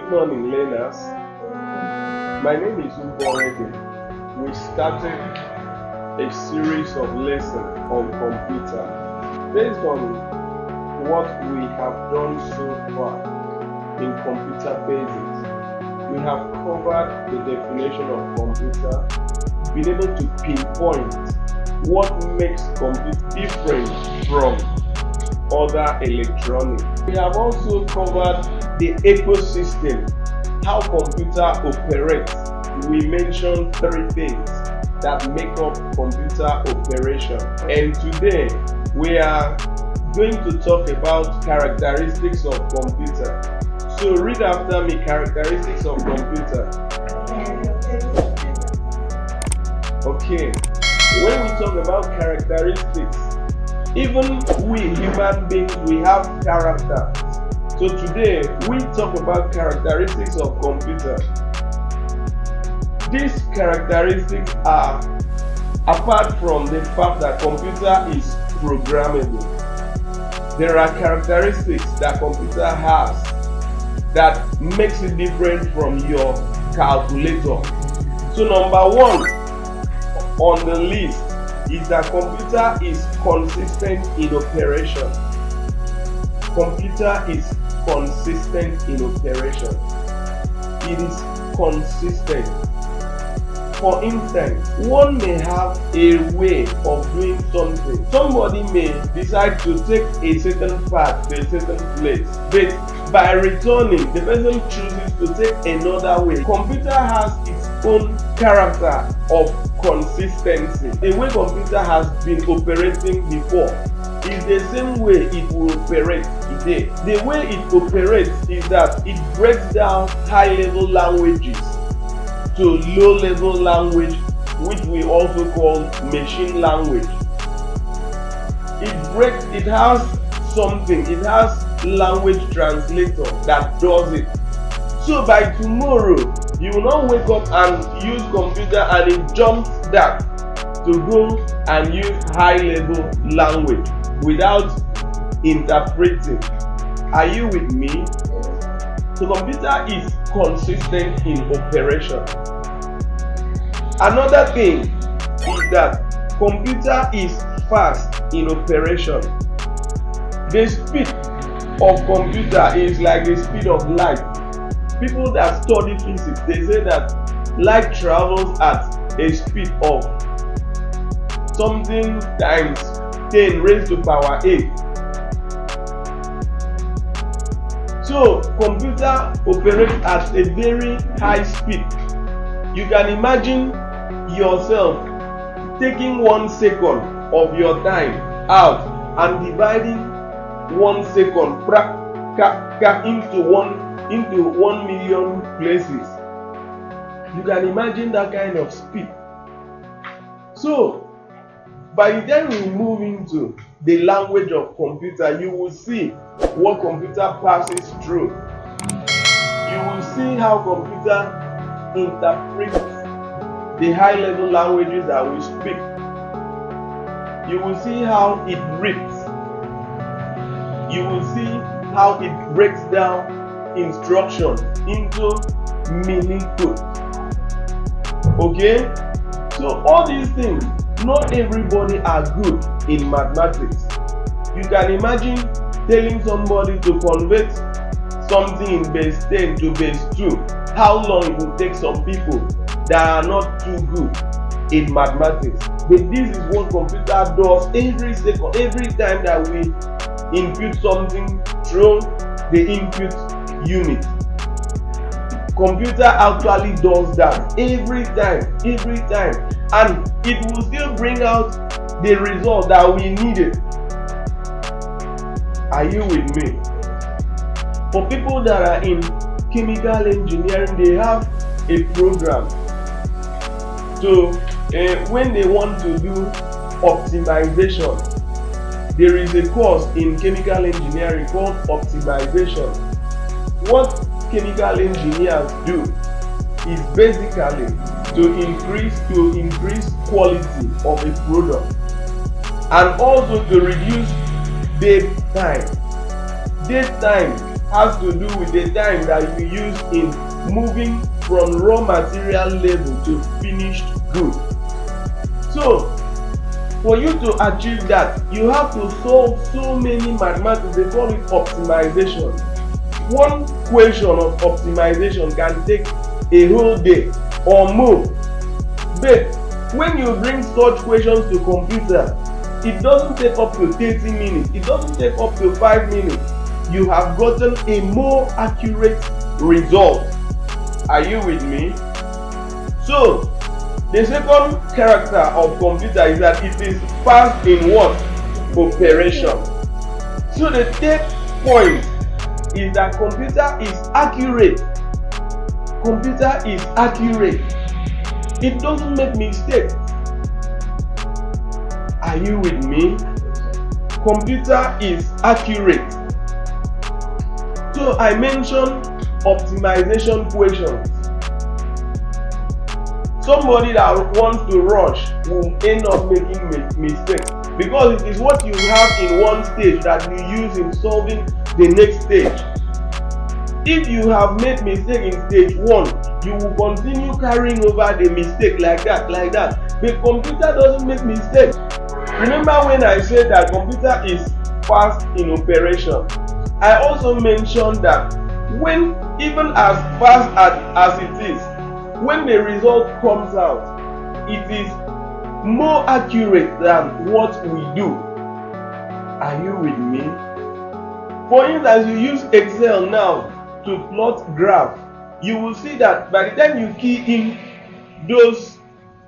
Good morning, learners. My name is Uborege. We started a series of lessons on computer. Based on what we have done so far in computer basics, we have covered the definition of computer, been able to pinpoint what makes computer different from other electronics. We have also covered the ecosystem, how computer operates. We mentioned 3 things that make up computer operation. And today we are going to talk about characteristics of computer. So read after me, characteristics of computer. Okay, when we talk about characteristics, even we human beings, we have character. So today we talk about characteristics of computer. These characteristics are, apart from the fact that computer is programmable, there are characteristics that computer has that makes it different from your calculator. So number 1 on the list is that computer is consistent in operation. Computer is consistent in operation. It is consistent. For instance, one may have a way of doing something. Somebody may decide to take a certain path to a certain place, but by returning, the person chooses to take another way. Computer has its own character of consistency. The way computer has been operating before is the same way it will operate today. The way it operates is that it breaks down high-level languages to low-level language, which we also call machine language. It has something, it has language translator that does it. So by tomorrow, you will not wake up and use computer and it jumps that to go and use high-level language without interpreting. Are you with me? So computer is consistent in operation. Another thing is that computer is fast in operation. The speed of computer is like the speed of light. People that study physics, they say that light travels at a speed of something times 10 raised to power 8. So computer operates at a very high speed. You can imagine yourself taking 1 second of your time out and dividing 1 second into 1 million places. You can imagine that kind of speed. So by the time we move into the language of computer, you will see what computer passes through. You will see how computer interprets the high-level languages that we speak. You will see how it reads. You will see how it breaks down instructions into meaning code. Okay? So all these things, not everybody are good in mathematics. You can imagine telling somebody to convert something in base 10 to base 2. How long it will take some people that are not too good in mathematics. But this is what computer does every second, every time that we input something through the input unit. Computer actually does that every time, and it will still bring out the result that we needed. Are you with me? For people that are in chemical engineering, they have a program. So when they want to do optimization, there is a course in chemical engineering called optimization. What chemical engineers do is basically to increase quality of a product and also to reduce dead time. Dead time has to do with the time that you use in moving from raw material level to finished good. So for you to achieve that, you have to solve so many mathematics. They call it optimization. One question of optimization can take a whole day or more. But when you bring such questions to computer, it doesn't take up to 30 minutes. It doesn't take up to 5 minutes. You have gotten a more accurate result. Are you with me? So the second character of computer is that it is fast in what? Operation. So the third point is that computer is accurate. Computer is accurate. It doesn't make mistakes. Are you with me? Computer is accurate. So I mentioned optimization questions. Somebody that wants to rush will end up making mistakes, because it is what you have in one stage that you use in solving the next stage. If you have made mistake in stage 1, you will continue carrying over the mistake like that. But computer doesn't make mistakes. Remember when I said that computer is fast in operation? I also mentioned that when, even as fast as it is, when the result comes out, it is more accurate than what we do. Are you with me? For instance, you use Excel now to plot graph. You will see that by the time you key in those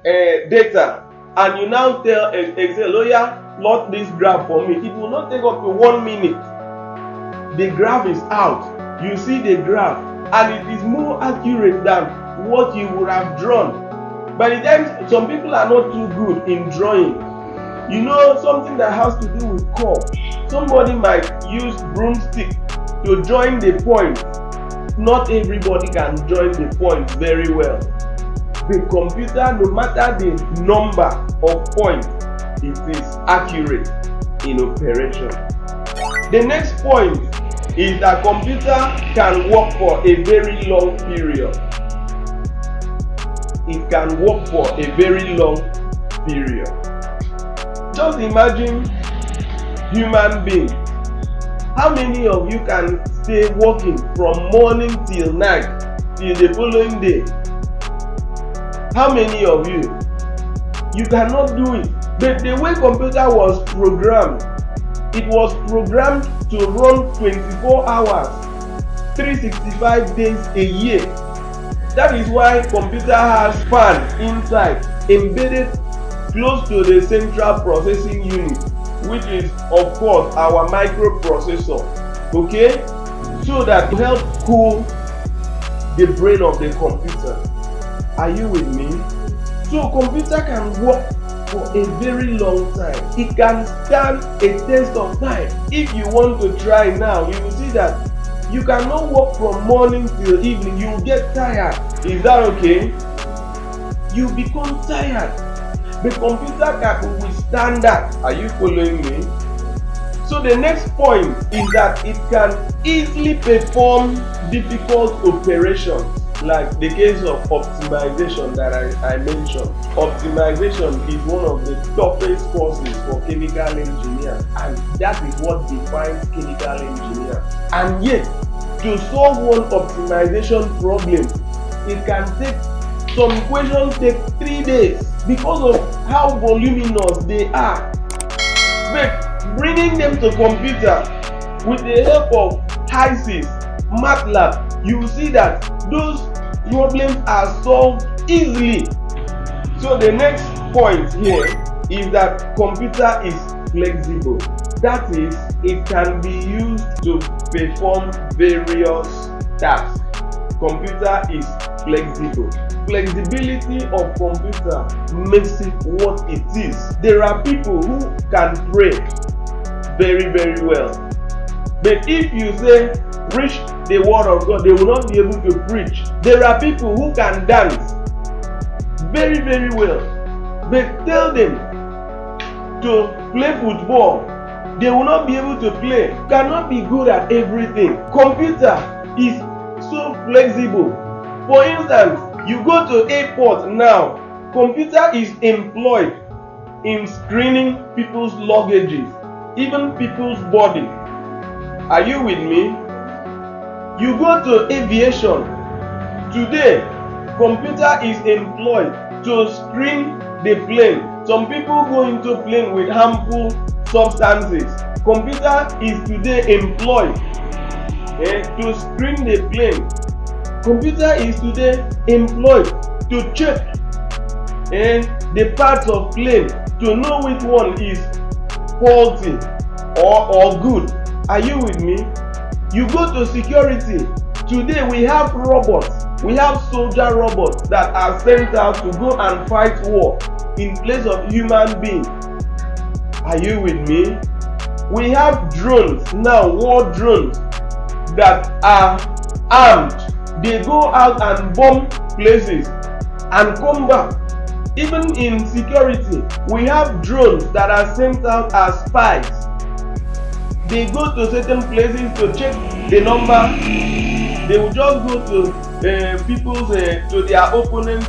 data and you now tell Excel, oh yeah, plot this graph for me, it will not take up to 1 minute. The graph is out. You see the graph, and it is more accurate than what you would have drawn. By the time, some people are not too good in drawing. You know, something that has to do with curve. Somebody might use broomstick to join the point. Not everybody can join the point very well. The computer, no matter the number of points, it is accurate in operation. The next point is that computer can work for a very long period. It can work for a very long period. Just imagine human beings. How many of you can stay working from morning till night till the following day? How many of you? You cannot do it. But the way computer was programmed, it was programmed to run 24 hours, 365 days a year. That is why computer has fan inside, embedded close to the central processing unit, which is of course our microprocessor. Okay, so that to help cool the brain of the computer. Are you with me? So computer can work for a very long time. It can stand a test of time. If you want to try now, you will see that you cannot work from morning till evening. You will get tired. Is that okay? You become tired. The computer can withstand that. Are you following me? So the next point is that it can easily perform difficult operations, like the case of optimization that I mentioned. Optimization is one of the toughest courses for chemical engineers, and that is what defines chemical engineers. And yet, to solve one optimization problem, it can take, some equations take 3 days because of how voluminous they are. But bringing them to computer with the help of HISIS, MATLAB, you will see that those problems are solved easily. So the next point here is that computer is flexible. That is, it can be used to perform various tasks. Computer is flexible. Flexibility of computer makes it what it is. There are people who can pray very, very well. But if you say, preach the word of God, they will not be able to preach. There are people who can dance very, very well. But tell them to play football, They will not be able to play. You cannot be good at everything. Computer is so flexible. For instance, you go to airport now, computer is employed in screening people's luggages, even people's body. Are you with me? You go to aviation. Today, computer is employed to screen the plane. Some people go into plane with harmful substances. Computer is today employed to screen the plane. Computer is today employed to check the parts of plane to know which one is faulty or good. Are you with me? You go to security. Today we have robots. We have soldier robots that are sent out to go and fight war in place of human beings. Are you with me? We have drones now, war drones that are armed. They go out and bomb places and come back. Even in security, we have drones that are sent out as spies. They go to certain places to check the number. They will just go to people's to their opponent's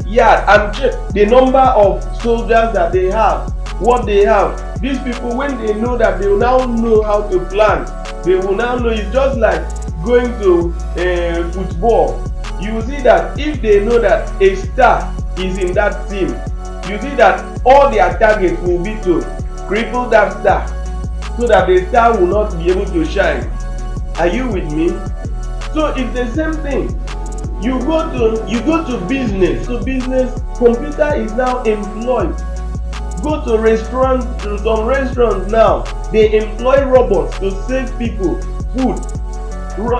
yard and check the number of soldiers that they have, what they have. These people, when they know that, they will now know how to plan. They will now know. It's just like going to football. You will see that if they know that a star is in that team, you see that all their target will be to cripple that star so that the star will not be able to shine. Are you with me? So it's the same thing. You go to business. So business, computer is now employed. Go to restaurants, to some restaurants now, they employ robots to save people food.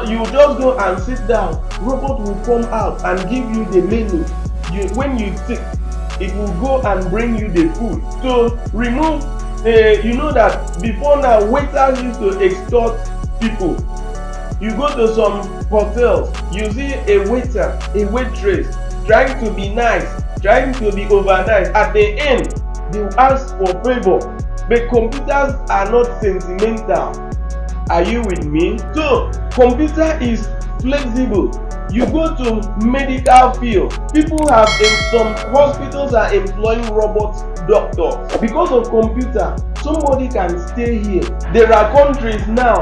You just go and sit down, robot will come out and give you the menu. When you sit, it will go and bring you the food. So remove, you know that before now, waiters used to extort people. You go to some hotels, you see a waiter, a waitress trying to be nice, trying to be over nice. At the end, they will ask for favor. But computers are not sentimental. Are you with me? So computer is flexible. You go to medical field. People have, in some hospitals are employing robot doctors. Because of computer, somebody can stay here. There are countries now.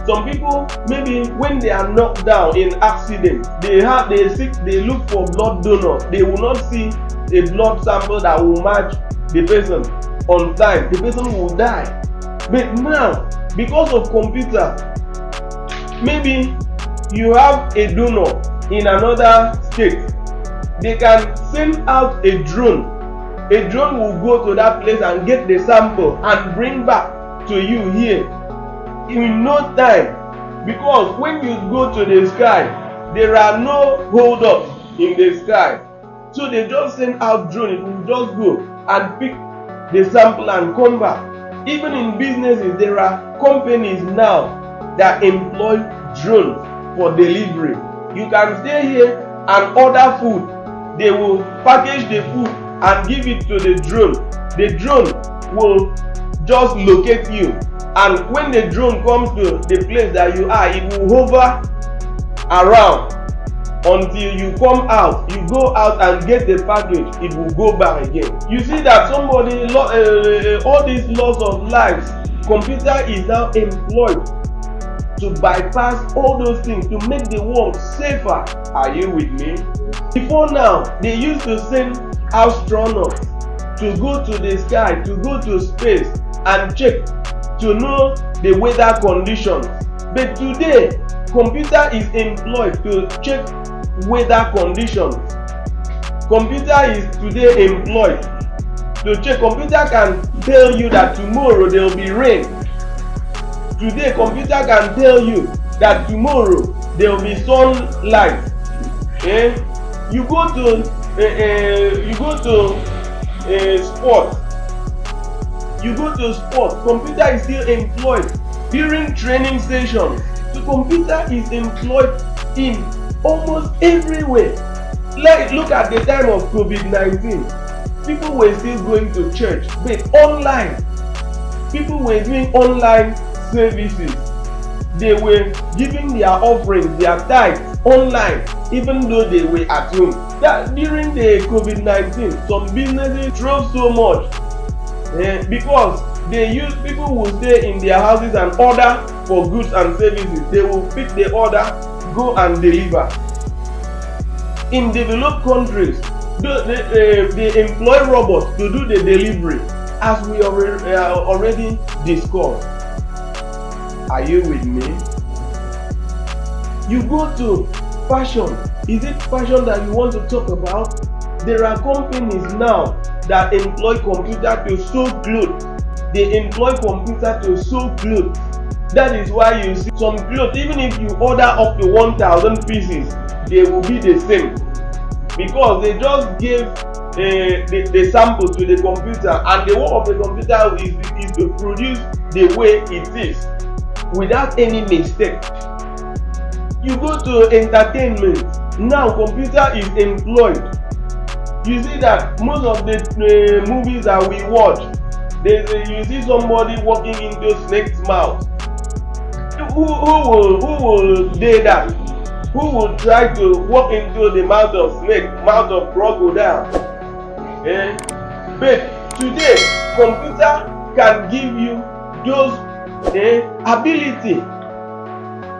Some people, maybe when they are knocked down in accident, they look for blood donors. They will not see a blood sample that will match the person on time. The person will die. But now, because of computer, maybe you have a donor in another state. They can send out a drone. A drone will go to that place and get the sample and bring back to you here in no time. Because when you go to the sky, there are no hold-ups in the sky. So they just send out drone. It will just go and pick the sample and come back. Even in businesses, there are companies now that employ drones for delivery. You can stay here and order food. They will package the food and give it to the drone. The drone will just locate you. And when the drone comes to the place that you are, it will hover around until you come out. You go out and get the package, it will go back again. You see that somebody, all these loss of lives, computer is now employed to bypass all those things, to make the world safer. Are you with me? Before now, they used to send astronauts to go to the sky, to go to space and check, to know the weather conditions. But today, computer is employed to check weather conditions. Computer is today employed to check. Computer can tell you that tomorrow there will be rain. Today, computer can tell you that tomorrow there will be sunlight. You go to sport. You go to sport. Computer is still employed during training sessions. So computer is employed in almost everywhere. Look at the time of COVID-19. People were still going to church, but online. people were doing online services. They were giving their offerings, their tithes online, even though they were at home. That during the COVID-19, some businesses drove so much because people will stay in their houses and order for goods and services. They will pick the order, go and deliver. In developed countries, they employ robots to do the delivery, as we already discussed. Are you with me? You go to fashion. Is it fashion that you want to talk about? There are companies now that employ computer to sew clothes. They employ computer to sew clothes. That is why you see some clothes, even if you order up to 1,000 pieces, they will be the same, because they just gave the sample to the computer, and the work of the computer is to produce the way it is without any mistake. You go to entertainment, now computer is employed. You see that most of the movies that we watch, you see somebody walking into snake's mouth. Who will do that? Who will try to walk into the mouth of snake, mouth of crocodile? But today, computer can give you those ability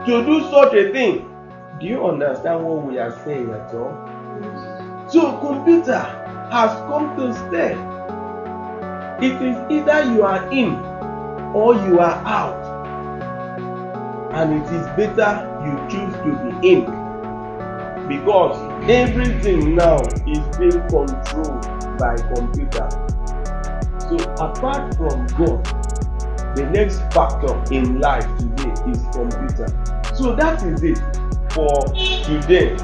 to do such a thing. Do you understand what we are saying at all? So computer has come to stay. It is either you are in or you are out, and it is better you choose to be in, because everything now is being controlled by computer. So apart from God, the next factor in life today is computer. So that is it for today.